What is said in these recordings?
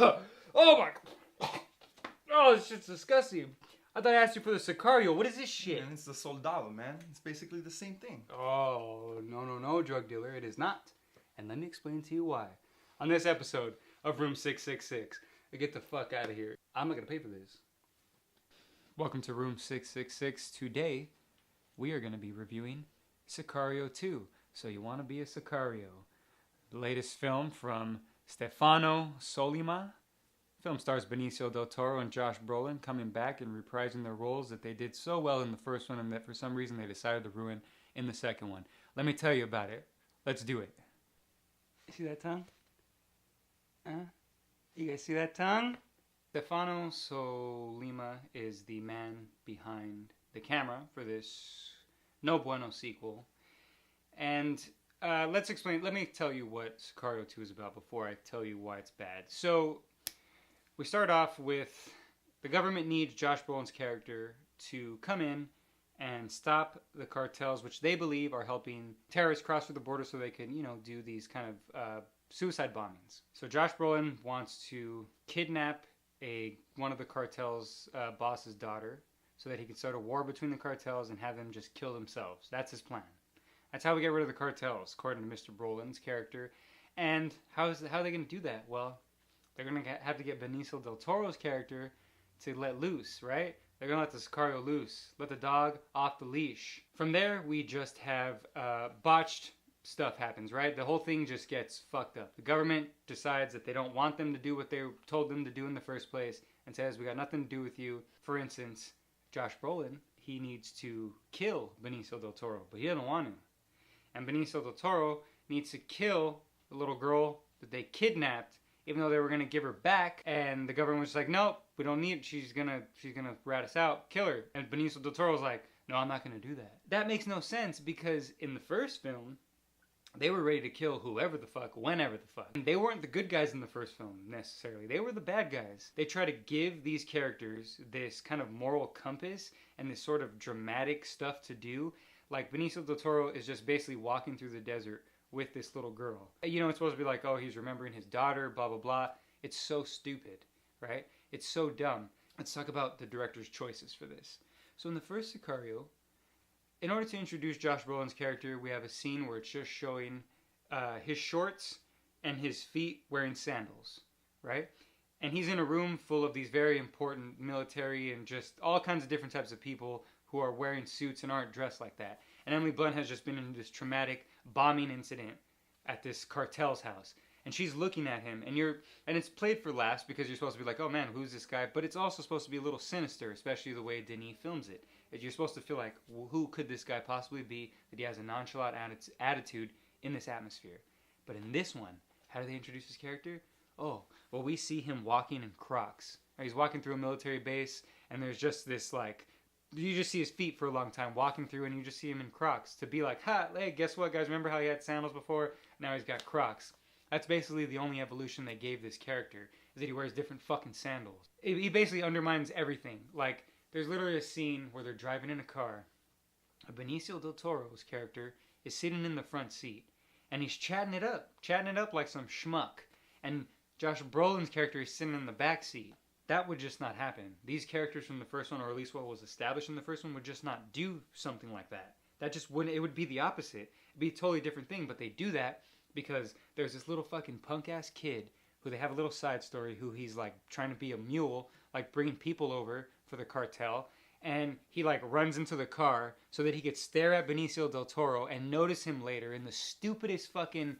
Oh my. Oh, this shit's disgusting. I thought I asked you for the Sicario. What is this shit? Man, it's the Soldado, man. It's basically the same thing. Oh, no, drug dealer. It is not. And let me explain to you why. On this episode of Room 666, get the fuck out of here. I'm not going to pay for this. Welcome to Room 666. Today, we are going to be reviewing Sicario 2. So you want to be a Sicario. The latest film from Stefano Sollima. Film stars Benicio del Toro and Josh Brolin coming back and reprising their roles that they did so well in the first one and that for some reason they decided to ruin in the second one. Let me tell you about it. Let's do it. See that tongue? You guys see that tongue? Stefano Sollima is the man behind the camera for this No Bueno sequel. And let me tell you what Sicario 2 is about before I tell you why it's bad. So, we start off with the government needs Josh Brolin's character to come in and stop the cartels, which they believe are helping terrorists cross through the border so they can, do these kind of suicide bombings. So Josh Brolin wants to kidnap one of the cartel's boss's daughter so that he can start a war between the cartels and have them just kill themselves. That's his plan. That's how we get rid of the cartels, according to Mr. Brolin's character. And how are they going to do that? Well, they're going to have to get Benicio del Toro's character to let loose, right? They're going to let the Sicario loose. Let the dog off the leash. From there, we just have botched stuff happens, right? The whole thing just gets fucked up. The government decides that they don't want them to do what they told them to do in the first place and says, we got nothing to do with you. For instance, Josh Brolin, he needs to kill Benicio del Toro, but he doesn't want to. And Benicio del Toro needs to kill the little girl that they kidnapped, even though they were going to give her back, and the government was like, nope, we don't need it. She's gonna rat us out, kill her. And Benicio del Toro was like, no, I'm not going to do that. That makes no sense, because in the first film, they were ready to kill whoever the fuck, whenever the fuck. And they weren't the good guys in the first film, necessarily. They were the bad guys. They try to give these characters this kind of moral compass and this sort of dramatic stuff to do. Like, Benicio del Toro is just basically walking through the desert with this little girl. It's supposed to be like, oh, he's remembering his daughter, blah, blah, blah. It's so stupid, right? It's so dumb. Let's talk about the director's choices for this. So in the first Sicario, in order to introduce Josh Brolin's character, we have a scene where it's just showing his shorts and his feet wearing sandals, right? And he's in a room full of these very important military and just all kinds of different types of people who are wearing suits and aren't dressed like that. And Emily Blunt has just been in this traumatic bombing incident at this cartel's house. And she's looking at him, and it's played for laughs because you're supposed to be like, oh man, who's this guy? But it's also supposed to be a little sinister, especially the way Denis films it. You're supposed to feel like, well, who could this guy possibly be that he has a nonchalant attitude in this atmosphere? But in this one, how do they introduce his character? Oh, well, we see him walking in Crocs. He's walking through a military base, and there's just this you just see his feet for a long time walking through, and you just see him in Crocs. To be like, hey, guess what, guys? Remember how he had sandals before? Now he's got Crocs. That's basically the only evolution they gave this character, is that he wears different fucking sandals. He basically undermines everything. Like, there's literally a scene where they're driving in a car. Benicio del Toro's character is sitting in the front seat, and he's chatting it up like some schmuck. And Josh Brolin's character is sitting in the back seat. That would just not happen. These characters from the first one, or at least what was established in the first one, would just not do something like that. That just wouldn't, it would be the opposite. It'd be a totally different thing, but they do that because there's this little fucking punk-ass kid who they have a little side story who he's like trying to be a mule, like bringing people over for the cartel, and he like runs into the car so that he could stare at Benicio del Toro and notice him later in the stupidest fucking...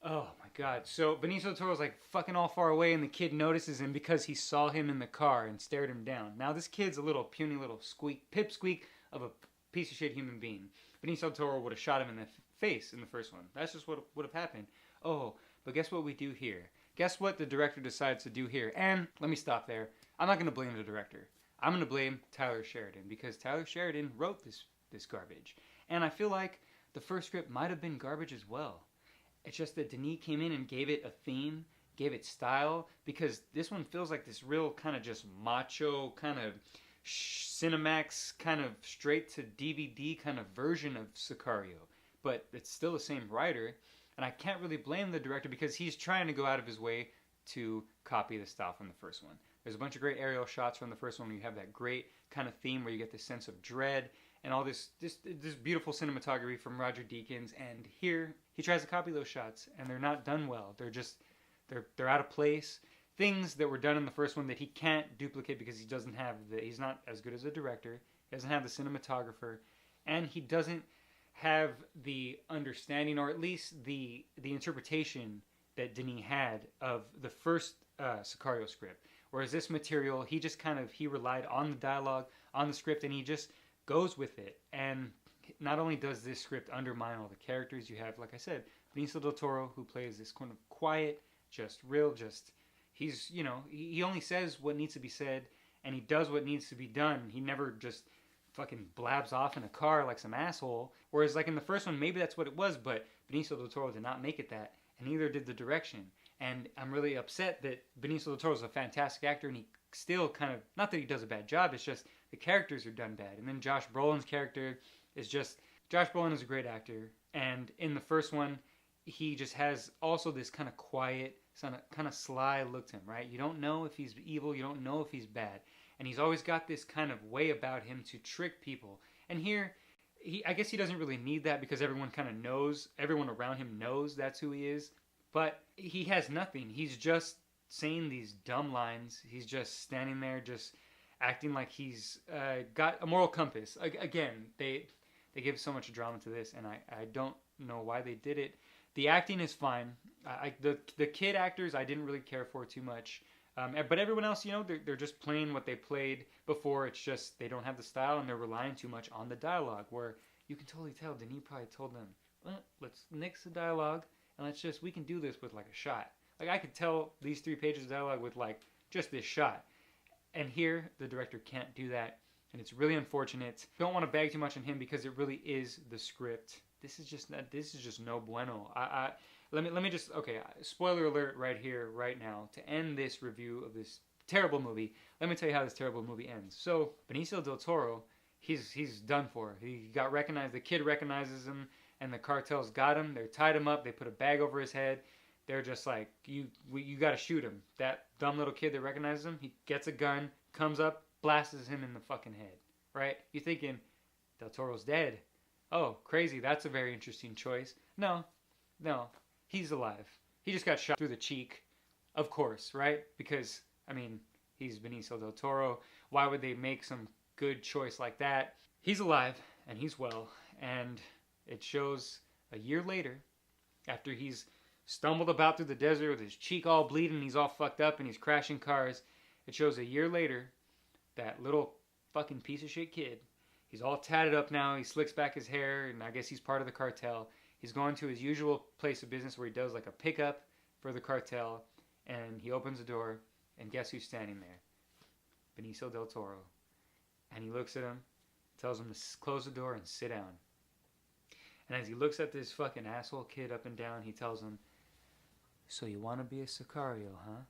Oh my god. So Benicio del Toro's like fucking all far away, and the kid notices him because he saw him in the car and stared him down. Now this kid's a little puny little pipsqueak of a piece of shit human being. Benicio del Toro would have shot him in the face in the first one. That's just what would have happened. Oh, but guess what we do here? Guess what the director decides to do here? And let me stop there. I'm not going to blame the director. I'm going to blame Tyler Sheridan, because Tyler Sheridan wrote this garbage. And I feel like the first script might have been garbage as well. It's just that Denis came in and gave it a theme, gave it style, because this one feels like this real kind of just macho, kind of Cinemax, kind of straight to DVD kind of version of Sicario. But it's still the same writer, and I can't really blame the director because he's trying to go out of his way to copy the style from the first one. There's a bunch of great aerial shots from the first one where you have that great kind of theme where you get this sense of dread and all this beautiful cinematography from Roger Deakins. And here he tries to copy those shots, and they're not done well. They're out of place. Things that were done in the first one that he can't duplicate because he's not as good as a director. He doesn't have the cinematographer, and he doesn't have the understanding, or at least the interpretation that Denis had of the first Sicario script. Whereas this material, he just he relied on the dialogue, on the script, and he just goes with it. And not only does this script undermine all the characters, you have, like I said, Benicio del Toro, who plays this kind of quiet, he's, he only says what needs to be said, and he does what needs to be done. He never just fucking blabs off in a car like some asshole. Whereas like in the first one, maybe that's what it was, but Benicio del Toro did not make it that, and neither did the direction. And I'm really upset that Benicio del Toro is a fantastic actor, and he still not that he does a bad job, it's just the characters are done bad. And then Josh Brolin's character Josh Brolin is a great actor, and in the first one, he just has also this kind of quiet, kind of sly look to him, right? You don't know if he's evil, you don't know if he's bad. And he's always got this kind of way about him to trick people. And here, I guess he doesn't really need that because everyone around him knows that's who he is. But he has nothing. He's just saying these dumb lines. He's just standing there, just acting like he's got a moral compass. Again, they give so much drama to this, and I don't know why they did it. The acting is fine. The kid actors I didn't really care for too much. But everyone else, they're just playing what they played before. It's just they don't have the style, and they're relying too much on the dialogue, where you can totally tell Denis probably told them, well, let's nix the dialogue, and we can do this with like a shot. Like I could tell these 3 pages of dialogue with like just this shot. And here, the director can't do that, and it's really unfortunate. Don't want to bag too much on him because it really is the script. This is just no bueno. Let me just, okay, spoiler alert right here, right now, to end this review of this terrible movie. Let me tell you how this terrible movie ends. So, Benicio del Toro, he's done for. He got recognized, the kid recognizes him, and the cartel's got him. They tied him up, they put a bag over his head. They're just like, you gotta shoot him. That dumb little kid that recognizes him, he gets a gun, comes up, blasts him in the fucking head, right? You're thinking, Del Toro's dead. Oh, crazy, that's a very interesting choice. No, he's alive. He just got shot through the cheek, of course, right? Because, he's Benicio del Toro. Why would they make some good choice like that? He's alive, and he's well, and it shows a year later, after he's stumbled about through the desert with his cheek all bleeding, he's all fucked up, and he's crashing cars. It shows a year later, that little fucking piece of shit kid, he's all tatted up now, he slicks back his hair, and I guess he's part of the cartel. He's going to his usual place of business where he does like a pickup for the cartel, and he opens the door, and guess who's standing there? Benicio del Toro. And he looks at him, tells him to close the door and sit down. And as he looks at this fucking asshole kid up and down, he tells him, so you want to be a Sicario, huh?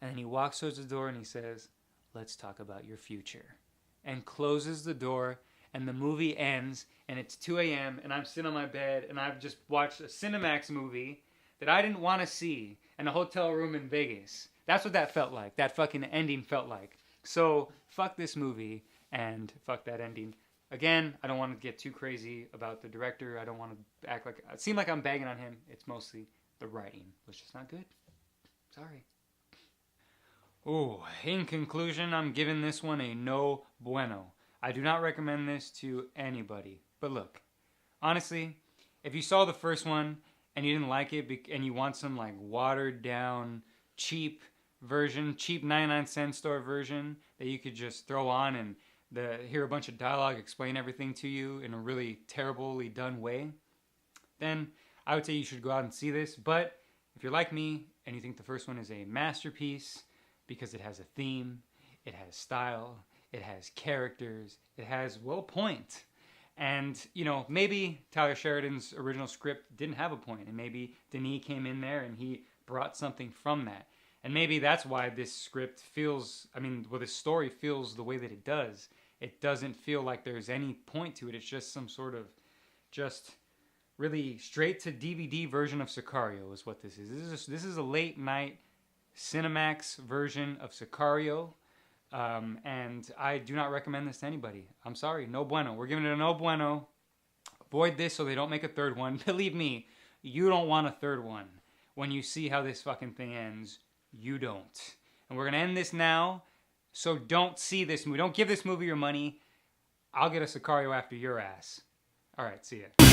And then he walks towards the door and he says, let's talk about your future. And closes the door, and the movie ends, and it's 2 a.m., and I'm sitting on my bed, and I've just watched a Cinemax movie that I didn't want to see in a hotel room in Vegas. That's what that felt like. That fucking ending felt like. So, fuck this movie, and fuck that ending. Again, I don't want to get too crazy about the director. I don't want to act like... It seemed like I'm bagging on him. It's mostly the writing was just not good. Sorry. Oh, in conclusion, I'm giving this one a no bueno. I do not recommend this to anybody. But look, honestly, if you saw the first one and you didn't like it and you want some like watered down, cheap version, cheap 99-cent store version that you could just throw on and hear a bunch of dialogue explain everything to you in a really terribly done way, then I would say you should go out and see this. But if you're like me and you think the first one is a masterpiece because it has a theme, it has style, it has characters, it has, well, point. And, maybe Tyler Sheridan's original script didn't have a point, and maybe Denis came in there and he brought something from that. And maybe that's why this script feels, this story feels the way that it does. It doesn't feel like there's any point to it. It's just some sort of just really straight to DVD version of Sicario is what this is. This is a late night Cinemax version of Sicario. And I do not recommend this to anybody. I'm sorry, no bueno. We're giving it a no bueno. Avoid this so they don't make a third one. Believe me, you don't want a third one. When you see how this fucking thing ends, you don't. And we're going to end this now. So don't see this movie. Don't give this movie your money. I'll get a Sicario after your ass. All right, see ya.